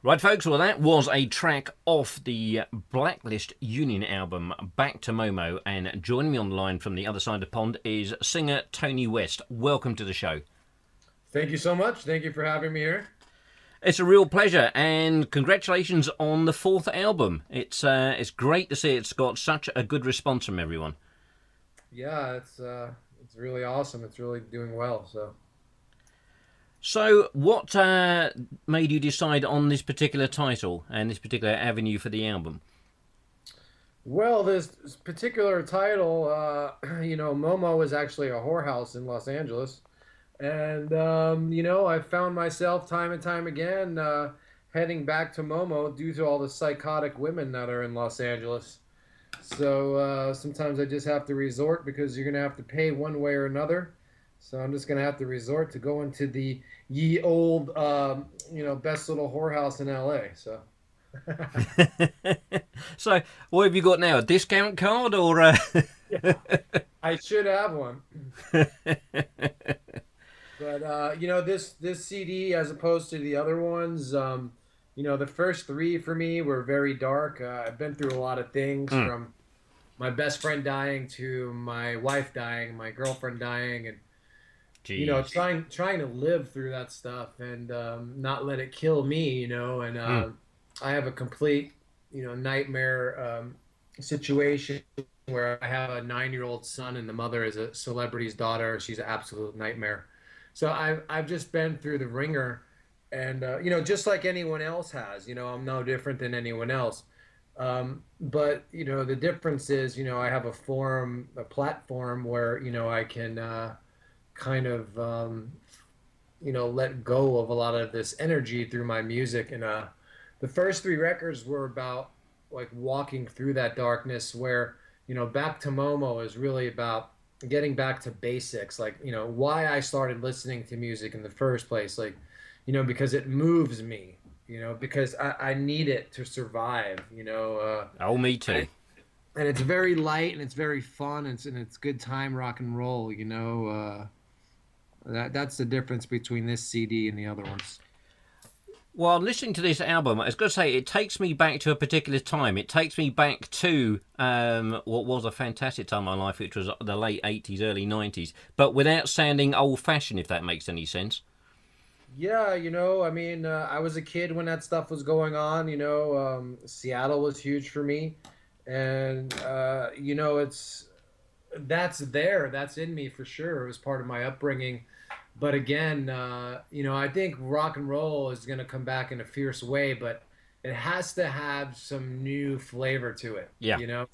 Right, folks, well, that was a track off the Blacklist Union album, Back to Momo. And joining me on the line from the other side of the pond is singer Tony West. Welcome to the show. Thank you so much. Thank you for having me here. It's a real pleasure, and congratulations on the fourth album. It's great to see it's got such a good response from everyone. Yeah, it's really awesome. It's really doing well. So, what made you decide on this particular title and this particular avenue for the album? Well, this particular title, Momo is actually a whorehouse in Los Angeles, and I found myself time and time again heading back to Momo due to all the psychotic women that are in Los Angeles. So sometimes I just have to resort because you're gonna have to pay one way or another. So I'm just gonna have to resort to going to the ye old, best little whorehouse in LA. So So, what have you got now? A discount card or? yeah, I should have one. But this CD as opposed to the other ones, the first three for me were very dark. I've been through a lot of things Mm, from my best friend dying to my wife dying, my girlfriend dying, and Jeez. trying to live through that stuff and not let it kill me, and Mm, I have a complete nightmare situation where I have a 9-year-old son and the mother is a celebrity's daughter. She's an absolute nightmare. So I've just been through the ringer, and just like anyone else has. I'm no different than anyone else. But the difference is, I have a platform where I can kind of let go of a lot of this energy through my music. And the first three records were about like walking through that darkness, where Back to Momo is really about getting back to basics, like why I started listening to music in the first place, like because it moves me, because I need it to survive, oh, me and too. it's very light and it's very fun, and it's good time rock and roll, that's the difference between this CD and the other ones. Well, listening to this album, I was going to say it takes me back to a particular time. It takes me back to what was a fantastic time in my life, which was the late '80s, early '90s, but without sounding old-fashioned, if that makes any sense. Yeah, I mean, I was a kid when that stuff was going on. Seattle was huge for me, and it's that's in me for sure. It was part of my upbringing. But again, I think rock and roll is going to come back in a fierce way, but it has to have some new flavor to it. Yeah.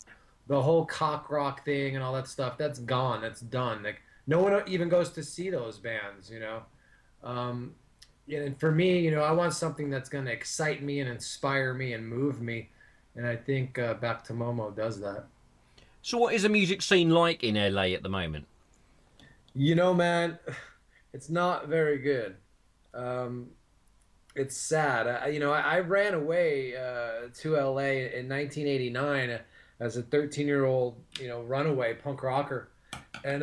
The whole cock rock thing and all that stuff, that's gone. That's done. Like no one even goes to see those bands. Um, and for me, I want something that's going to excite me and inspire me and move me. And I think Back to Momo does that. So, what is the music scene like in LA at the moment? Man, it's not very good. Um, it's sad. I ran away to LA in 1989 as a 13-year-old, runaway punk rocker. And,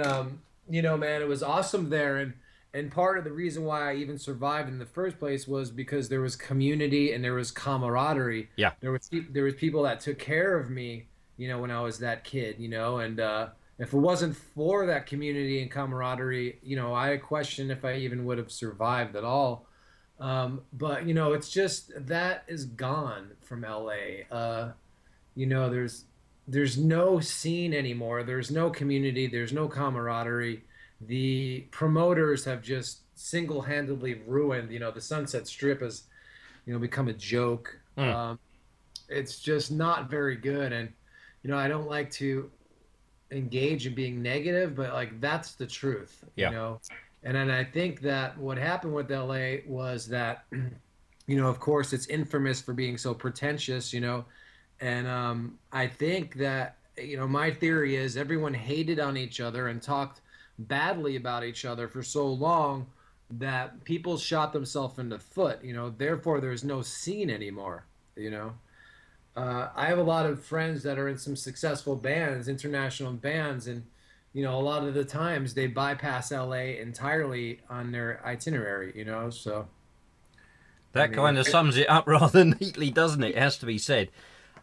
man, it was awesome there. And part of the reason why I even survived in the first place was because there was community and there was camaraderie. Yeah. There was people that took care of me, when I was that kid, and if it wasn't for that community and camaraderie, I question if I even would have survived at all. But it's just that is gone from LA. There's no scene anymore. There's no community. There's no camaraderie. The promoters have just single-handedly ruined. The Sunset Strip has, become a joke. Mm, It's just not very good, and I don't like to engage in being negative, but like that's the truth, yeah. And then I think that what happened with LA was that, of course, it's infamous for being so pretentious, and I think that, my theory is everyone hated on each other and talked badly about each other for so long that people shot themselves in the foot, therefore there's no scene anymore, you know. I have a lot of friends that are in some successful bands, international bands, and a lot of the times they bypass LA entirely on their itinerary. So I That mean, kind of sums it up rather neatly, doesn't it? It has to be said.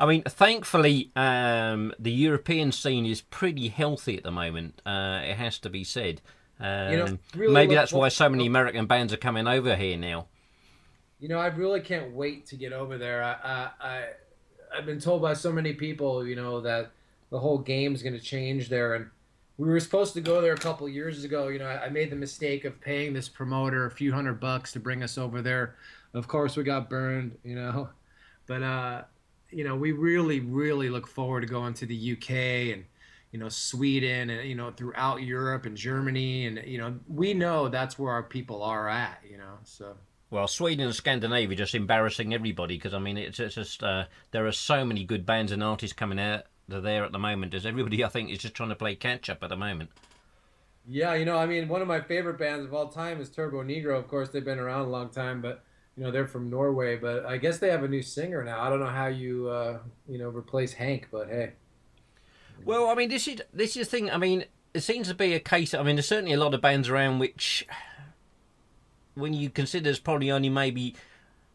I mean, thankfully, the European scene is pretty healthy at the moment. It has to be said. really Maybe look that's forward. why so many American bands are coming over here now. I really can't wait to get over there. I've been told by so many people, that the whole game's going to change there. And we were supposed to go there a couple of years ago. I made the mistake of paying this promoter a few $100 to bring us over there. Of course, we got burned. But we really, really look forward to going to the UK and Sweden and throughout Europe and Germany, and we know that's where our people are at. So. Well, Sweden and Scandinavia just embarrassing everybody because I mean it's just there are so many good bands and artists coming out there at the moment. As everybody I think is just trying to play catch up at the moment. Yeah, I mean, one of my favorite bands of all time is Turbo Negro. Of course, they've been around a long time, but they're from Norway. But I guess they have a new singer now. I don't know how you replace Hank, but hey. Well, I mean this is the thing. I mean, it seems to be a case. I mean, there's certainly a lot of bands around which, when you consider there's probably only maybe,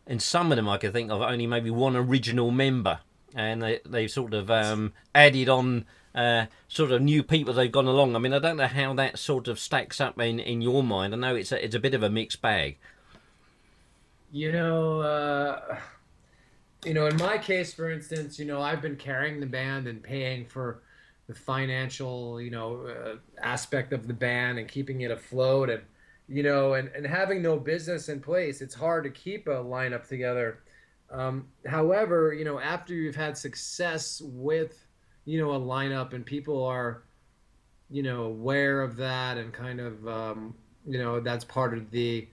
in some of them I can think of only maybe one original member, and they've sort of added on sort of new people they've gone along. I mean, I don't know how that sort of stacks up in your mind. I know it's a bit of a mixed bag. In my case, for instance, I've been carrying the band and paying for the financial, aspect of the band and keeping it afloat, and and having no business in place, it's hard to keep a lineup together. However, after you've had success with, a lineup and people are, aware of that and kind of, that's part of the,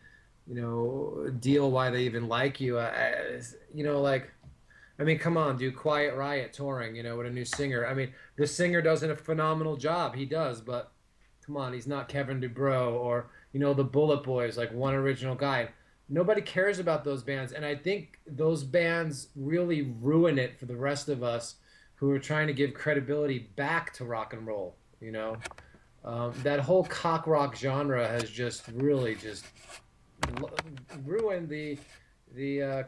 deal why they even like you. I mean, come on, dude, Quiet Riot touring, with a new singer. I mean, the singer does a phenomenal job. He does, but come on, he's not Kevin DuBrow or, the Bullet Boys, like one original guy. Nobody cares about those bands. And I think those bands really ruin it for the rest of us who are trying to give credibility back to rock and roll. That whole cock rock genre has just really just ruined the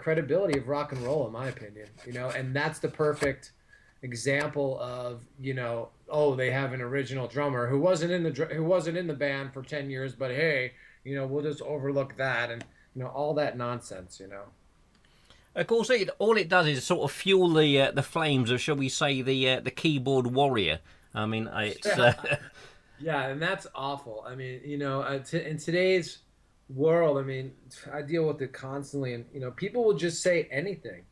credibility of rock and roll, in my opinion. And that's the perfect example of they have an original drummer who wasn't in the band for 10 years, but hey, we'll just overlook that, and all that nonsense. Of course, all it does is sort of fuel the flames of, shall we say, the keyboard warrior. I mean, it's yeah, and that's awful. I mean, in today's world, I mean, I deal with it constantly, and people will just say anything,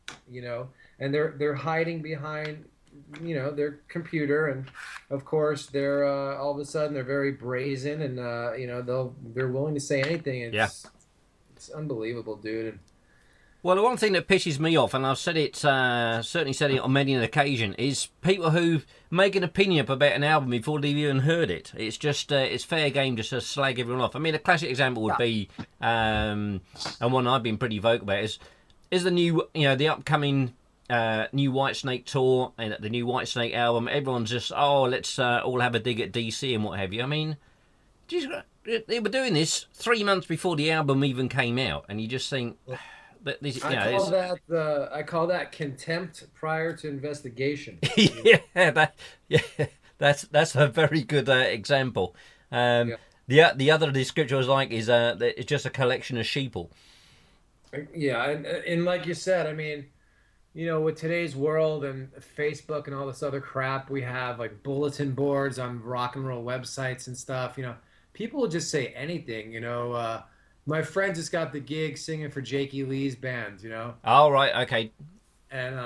and they're hiding behind their computer, and of course they're all of a sudden they're very brazen, and they're willing to say anything. It's unbelievable, dude. And well, the one thing that pisses me off, and I've said it, certainly said it on many an occasion, is people who make an opinion up about an album before they've even heard it. It's just, it's fair game just to slag everyone off. I mean, a classic example would be, and one I've been pretty vocal about, is the new, the upcoming new Whitesnake tour and the new Whitesnake album. Everyone's just, let's all have a dig at DC and what have you. I mean, they were doing this 3 months before the album even came out, and you just think... I call that contempt prior to investigation. That's a very good example. The other description was like is that it's just a collection of sheeple. Yeah, and like you said, I mean, with today's world and Facebook and all this other crap, we have like bulletin boards on rock and roll websites and stuff. People will just say anything. My friend just got the gig singing for Jakey Lee's band, Oh, right, okay. And,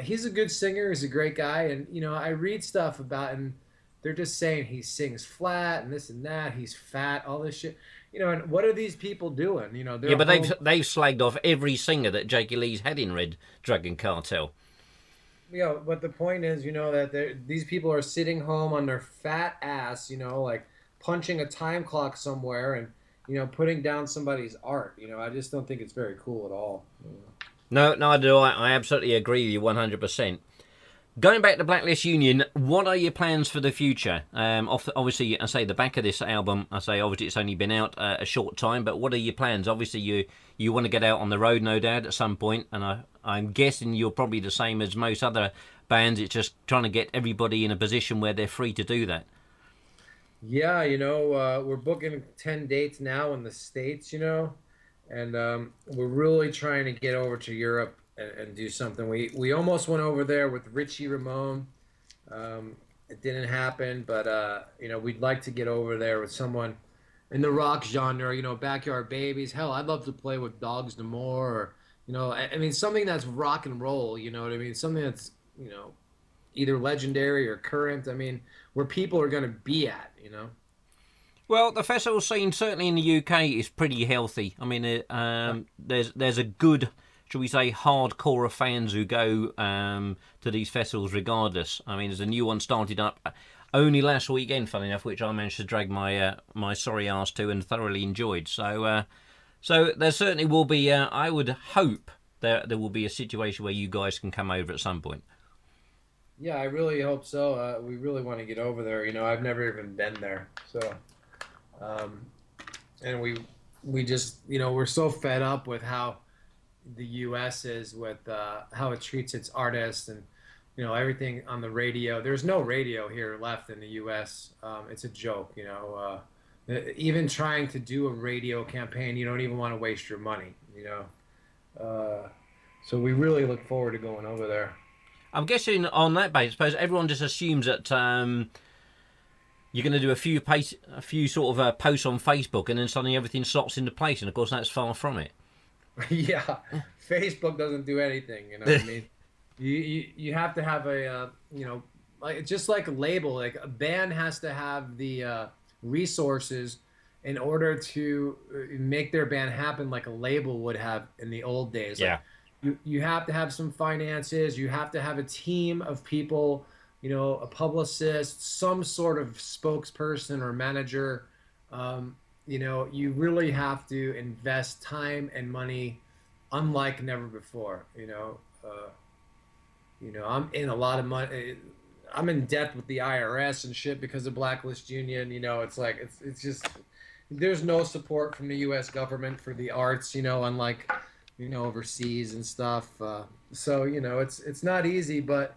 he's a good singer. He's a great guy. And, I read stuff about him. They're just saying he sings flat and this and that. He's fat, all this shit. And what are these people doing? But they've slagged off every singer that Jakey Lee's had in Red Dragon Cartel. But the point is, that these people are sitting home on their fat ass, like punching a time clock somewhere and, putting down somebody's art. I just don't think it's very cool at all. No, I do. I absolutely agree with you 100%. Going back to Blacklist Union, what are your plans for the future? Obviously, I say the back of this album, I say obviously it's only been out a short time, but what are your plans? Obviously, you want to get out on the road, no doubt, at some point, and I'm guessing you're probably the same as most other bands. It's just trying to get everybody in a position where they're free to do that. Yeah, we're booking 10 dates now in the States, and we're really trying to get over to Europe and do something. We almost went over there with Richie Ramone. It didn't happen, but we'd like to get over there with someone in the rock genre. Backyard Babies. Hell, I'd love to play with Dogs No More, or I mean something that's rock and roll. You know what I mean? Something that's either legendary or current. I mean, where people are going to be at. Well, the festival scene certainly in the UK is pretty healthy. I mean, there's a good, shall we say, hardcore of fans who go to these festivals regardless. I mean, there's a new one started up only last weekend, funny enough, which I managed to drag my sorry ass to and thoroughly enjoyed. So there certainly will be. I would hope there will be a situation where you guys can come over at some point. Yeah, I really hope so. We really want to get over there. I've never even been there, so. And we just we're so fed up with how the U.S. is with how it treats its artists and everything on the radio. There's no radio here left in the U.S. It's a joke. Even trying to do a radio campaign, you don't even want to waste your money. So we really look forward to going over there. I'm guessing on that basis, I suppose everyone just assumes that you're going to do a few sort of posts on Facebook, and then suddenly everything slots into place. And of course, that's far from it. Yeah, Facebook doesn't do anything. What I mean, you have to have a like just like a label. Like a band has to have the resources in order to make their band happen, like a label would have in the old days. Yeah. Like, you have to have some finances. You have to have a team of people. A publicist, some sort of spokesperson or manager. You really have to invest time and money unlike never before. I'm in a lot of money. I'm in debt with the IRS and shit because of Blacklist Union. It's like, it's just, there's no support from the U.S. government for the arts, unlike, overseas and stuff. So, it's not easy, but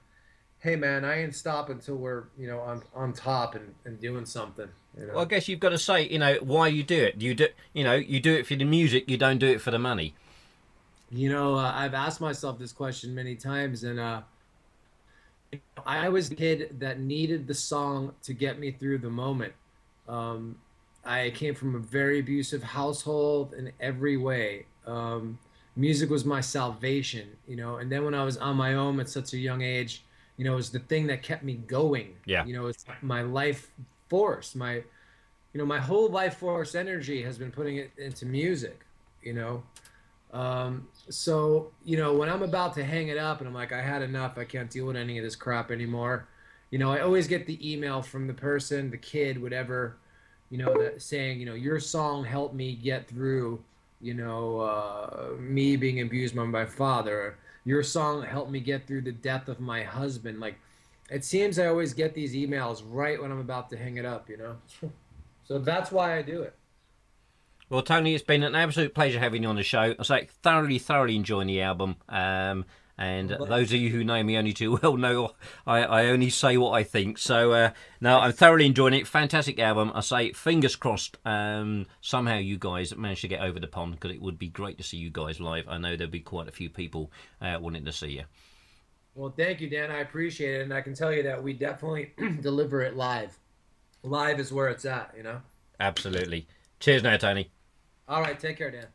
hey man, I ain't stopping until we're on top and doing something. Well, I guess you've got to say why you do it. You do it for the music. You don't do it for the money. I've asked myself this question many times, and I was a kid that needed the song to get me through the moment. I came from a very abusive household in every way. Music was my salvation, and then when I was on my own at such a young age, it was the thing that kept me going. Yeah. It's my life force. My whole life force energy has been putting it into music. So when I'm about to hang it up and I'm like, I had enough. I can't deal with any of this crap anymore. I always get the email from the person, the kid, whatever, that saying, your song helped me get through, me being abused by my father. Your song helped me get through the death of my husband. Like, it seems I always get these emails right when I'm about to hang it up, So that's why I do it. Well, Tony, it's been an absolute pleasure having you on the show. I say thoroughly enjoying the album. And those of you who know me only too well know I only say what I think. So, no, I'm thoroughly enjoying it. Fantastic album. I say, fingers crossed, somehow you guys manage to get over the pond, because it would be great to see you guys live. I know there'll be quite a few people wanting to see you. Well, thank you, Dan. I appreciate it. And I can tell you that we definitely deliver it live. Live is where it's at, Absolutely. Cheers now, Tony. All right. Take care, Dan.